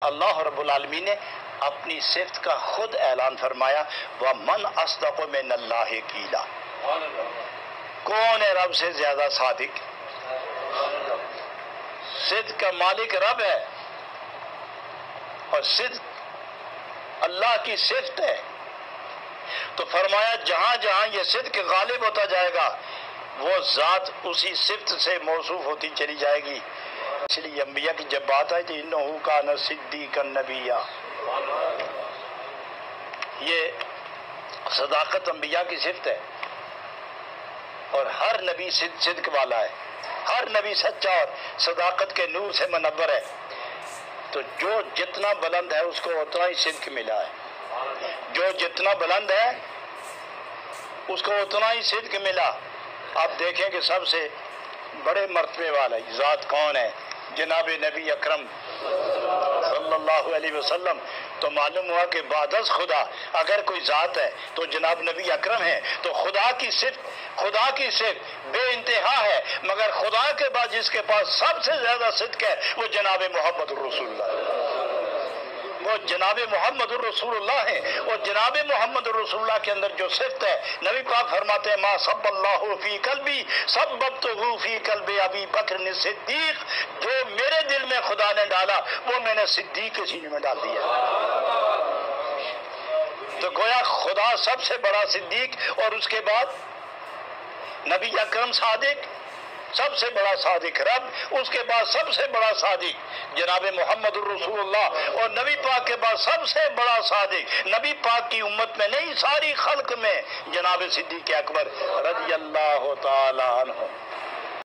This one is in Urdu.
اللہ رب العالمین نے اپنی صفت کا خود اعلان فرمایا، وَمَنْ أَصْدَقُ مِنَ اللَّهِ قِيلًا، کون ہے رب سے زیادہ صادق؟ صدق کا مالک رب ہے، اور صدق اللہ کی صفت ہے۔ تو فرمایا جہاں جہاں یہ صدق غالب ہوتا جائے گا وہ ذات اسی صفت سے موصوف ہوتی چلی جائے گی۔ اس لیے انبیاء کی جب بات آئی تھی انہو کان صدیقا نبیّا، یہ صداقت انبیاء کی صفت ہے، اور ہر نبی صدق والا ہے، ہر نبی سچا اور صداقت کے نور سے منور ہے۔ تو جو جتنا بلند ہے اس کو اتنا ہی صدق ملا ہے، جو جتنا بلند ہے اس کو اتنا ہی صدق ملا۔ آپ دیکھیں کہ سب سے بڑے مرتبے والا ذات کون ہے؟ جناب نبی اکرم صلی اللہ علیہ وسلم۔ تو معلوم ہوا کہ بعد از خدا اگر کوئی ذات ہے تو جناب نبی اکرم ہے۔ تو خدا کی صفت بے انتہا ہے، مگر خدا کے بعد جس کے پاس سب سے زیادہ صدق ہے وہ جناب محمد الرسول اللہ ہے، وہ جناب محمد الرسول اللہ ہے۔ اور جناب محمد الرسول اللہ کے اندر جو صفت ہے، نبی پاک فرماتے ہیں ما صب اللہ فی قلبی صببتہ فی قلب ابی بکر صدیق، جو میرے دل میں خدا نے ڈالا وہ میں نے صدیق کے سینے میں ڈال دیا۔ تو گویا خدا سب سے بڑا صدیق، اور اس کے بعد نبی اکرم صادق، سب سے بڑا صادق رب، اس کے بعد سب سے بڑا صادق جناب محمد الرسول اللہ، اور نبی پاک کے بعد سب سے بڑا صادق نبی پاک کی امت میں نہیں ساری خلق میں جناب صدیق اکبر رضی اللہ تعالی عنہ۔